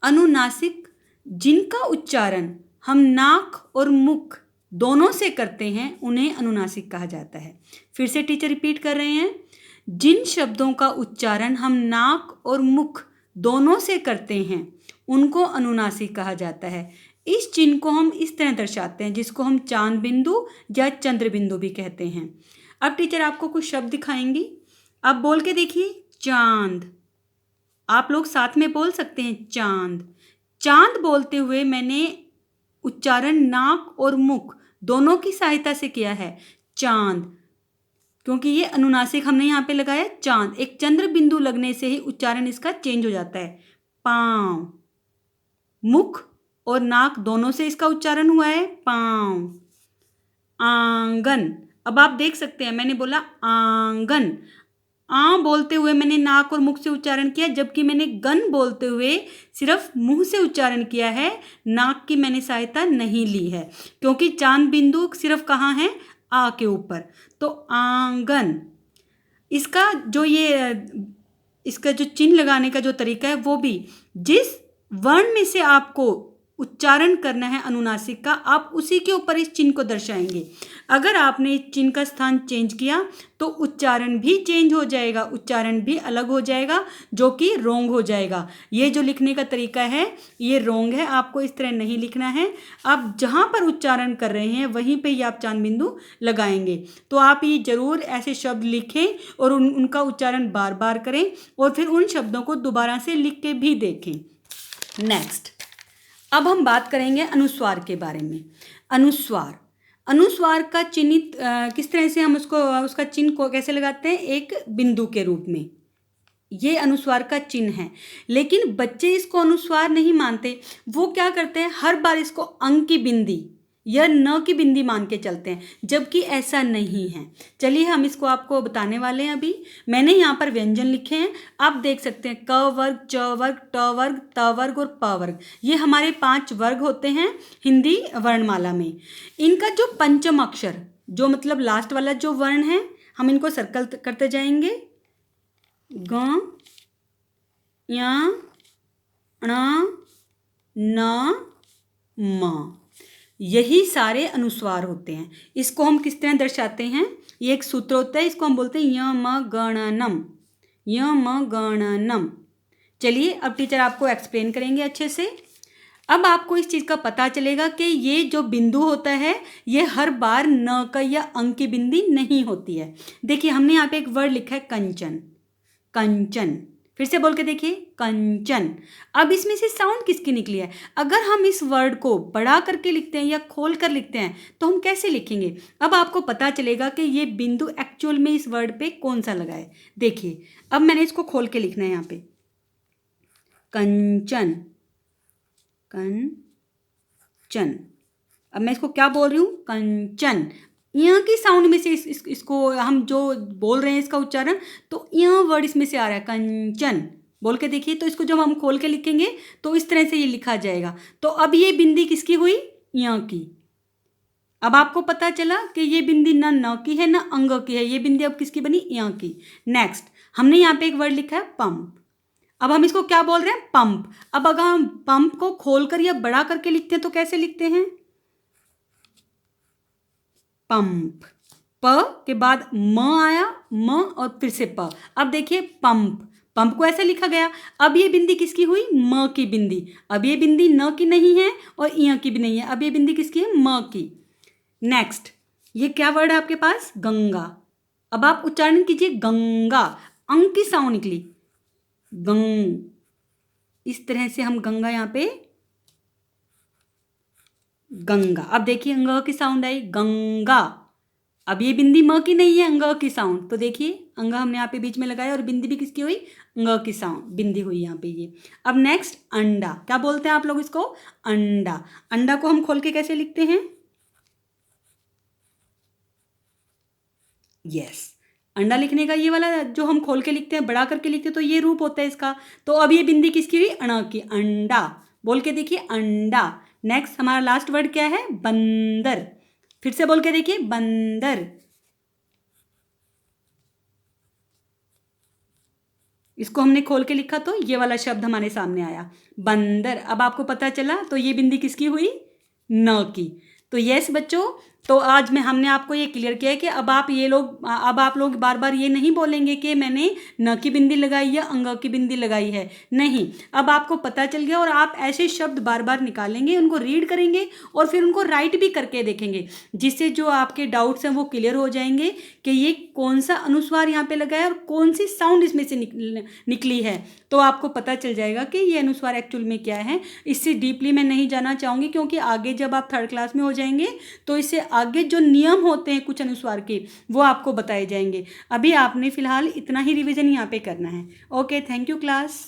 अनुनासिक जिनका उच्चारण हम नाक और मुख दोनों से करते हैं उन्हें अनुनासिक कहा जाता है। फिर से टीचर रिपीट कर रहे हैं, जिन शब्दों का उच्चारण हम नाक और मुख दोनों से करते हैं उनको अनुनासिक कहा जाता है। इस चिन्ह को हम इस तरह दर्शाते हैं जिसको हम चांद बिंदु या चंद्र बिंदु भी कहते हैं। अब टीचर आपको कुछ शब्द दिखाएंगी, अब बोल के देखिए चांद। आप लोग साथ में बोल सकते हैं चांद। चांद बोलते हुए मैंने उच्चारण नाक और मुख दोनों की सहायता से किया है चांद, क्योंकि ये अनुनासिक हमने यहाँ पे लगाया चांद। एक चंद्र बिंदु लगने से ही उच्चारण इसका चेंज हो जाता है। पाँव, मुख और नाक दोनों से इसका उच्चारण हुआ है पाँव। आंगन, अब आप देख सकते हैं मैंने बोला आंगन। बोलते हुए मैंने नाक और मुख से उच्चारण किया, जबकि मैंने गन बोलते हुए सिर्फ मुंह से उच्चारण किया है, नाक की मैंने सहायता नहीं ली है, क्योंकि चांद बिंदु सिर्फ कहाँ है, आ के ऊपर। तो आंगन, इसका जो चिन्ह लगाने का जो तरीका है वो भी जिस वर्ण में से आपको उच्चारण करना है अनुनासिक का, आप उसी के ऊपर इस चिन्ह को दर्शाएंगे। अगर आपने इस चिन्ह का स्थान चेंज किया तो उच्चारण भी चेंज हो जाएगा, उच्चारण भी अलग हो जाएगा, जो कि रोंग हो जाएगा। ये जो लिखने का तरीका है ये रोंग है, आपको इस तरह नहीं लिखना है। आप जहाँ पर उच्चारण कर रहे हैं वहीं पे ही आप चांद बिंदु लगाएंगे। तो आप ये जरूर ऐसे शब्द लिखें और उनका उच्चारण बार बार करें और फिर उन शब्दों को दोबारा से लिख के भी देखें। नेक्स्ट, अब हम बात करेंगे अनुस्वार के बारे में। अनुस्वार का चिन्हित किस तरह से हम उसका चिन्ह को कैसे लगाते हैं, एक बिंदु के रूप में। ये अनुस्वार का चिन्ह है, लेकिन बच्चे इसको अनुस्वार नहीं मानते। वो क्या करते हैं, हर बार इसको अंग की बिंदी या न की बिंदी मान के चलते हैं, जबकि ऐसा नहीं है। चलिए हम इसको आपको बताने वाले हैं। अभी मैंने यहाँ पर व्यंजन लिखे हैं, आप देख सकते हैं क वर्ग, च वर्ग, ट वर्ग, त वर्ग और प वर्ग। ये हमारे 5 वर्ग होते हैं हिंदी वर्णमाला में। इनका जो पंचम अक्षर, जो मतलब लास्ट वाला जो वर्ण है, हम इनको सर्कल करते जाएंगे। ग, य, ण, न, म, यही सारे अनुस्वार होते हैं। इसको हम किस तरह दर्शाते हैं, ये एक सूत्र होता है, इसको हम बोलते हैं यमगणनम, यमगणनम। चलिए अब टीचर आपको एक्सप्लेन करेंगे अच्छे से। अब आपको इस चीज़ का पता चलेगा कि ये जो बिंदु होता है ये हर बार न का या अंक की बिंदी नहीं होती है। देखिए हमने यहाँ पे एक वर्ड लिखा है कंचन, कंचन। फिर से बोल के देखिए कंचन। अब इसमें से साउंड किसकी निकली है, अगर हम इस वर्ड को बढ़ा करके लिखते हैं या खोल कर लिखते हैं तो हम कैसे लिखेंगे। अब आपको पता चलेगा कि ये बिंदु एक्चुअल में इस वर्ड पे कौन सा लगा है। देखिए अब मैंने इसको खोल के लिखना है यहाँ पे, कंचन, कंचन। अब मैं इसको क्या बोल रही हूँ, कंचन। यहाँ की साउंड में से इसको हम जो बोल रहे हैं इसका उच्चारण, तो यहाँ वर्ड इसमें से आ रहा है कंचन। बोल के देखिए, तो इसको जब हम खोल के लिखेंगे तो इस तरह से ये लिखा जाएगा। तो अब ये बिंदी किसकी हुई, यहाँ की। अब आपको पता चला कि ये बिंदी ना न की है ना अंग की है, ये बिंदी अब किसकी बनी, यहाँ की। नेक्स्ट हमने यहाँ पे एक वर्ड लिखा है पंप। अब हम इसको क्या बोल रहे हैं, पंप। अब अगर हम पंप को खोलकर या बढ़ा करके लिखते हैं तो कैसे लिखते हैं, पंप। प के बाद म आया, म और फिर से प। अब देखिए पंप, पंप को ऐसे लिखा गया। अब ये बिंदी किसकी हुई, म की बिंदी। अब ये बिंदी न की नहीं है और य की भी नहीं है, अब ये बिंदी किसकी है, म की। नेक्स्ट ये क्या वर्ड है आपके पास, गंगा। अब आप उच्चारण कीजिए गंगा, अंग की साउंड निकली, गंग। इस तरह से हम गंगा यहाँ पे, गंगा। अब देखिए अंग की साउंड आई, गंगा। अब ये बिंदी म की नहीं है, अंग की साउंड। तो देखिए अंग हमने यहाँ पे बीच में लगाया और बिंदी भी किसकी हुई, अंग की साउंड, बिंदी हुई यहाँ पे ये। अब नेक्स्ट अंडा, क्या बोलते हैं आप लोग इसको, अंडा। अंडा को हम खोल के कैसे लिखते हैं, यस। अंडा लिखने का ये वाला जो हम खोल के लिखते हैं, बढ़ा करके लिखते हैं, तो ये रूप होता है इसका। तो अब ये बिंदी किसकी हुई, अण की, अंडा। बोल के देखिए अंडा। नेक्स्ट हमारा लास्ट वर्ड क्या है, बंदर। फिर से बोल के देखिए बंदर। इसको हमने खोल के लिखा तो ये वाला शब्द हमारे सामने आया बंदर। अब आपको पता चला तो ये बिंदी किसकी हुई, न की। तो यस बच्चों, तो आज में हमने आपको ये क्लियर किया है कि अब आप लोग बार बार ये नहीं बोलेंगे कि मैंने न की बिंदी लगाई या अंग की बिंदी लगाई है, नहीं। अब आपको पता चल गया और आप ऐसे शब्द बार बार निकालेंगे, उनको रीड करेंगे और फिर उनको राइट भी करके देखेंगे, जिससे जो आपके डाउट्स हैं वो क्लियर हो जाएंगे कि ये कौन सा अनुस्वार यहाँ पे लगा है और कौन सी साउंड इसमें से निकली है। तो आपको पता चल जाएगा कि ये अनुस्वार एक्चुअल में क्या है। इससे डीपली मैं नहीं जाना चाहूँगी, क्योंकि आगे जब आप थर्ड क्लास में हो जाएंगे तो इससे आगे जो नियम होते हैं कुछ अनुस्वार के वो आपको बताए जाएंगे। अभी आपने फिलहाल इतना ही रिवीजन यहाँ पे करना है। Okay, thank you class.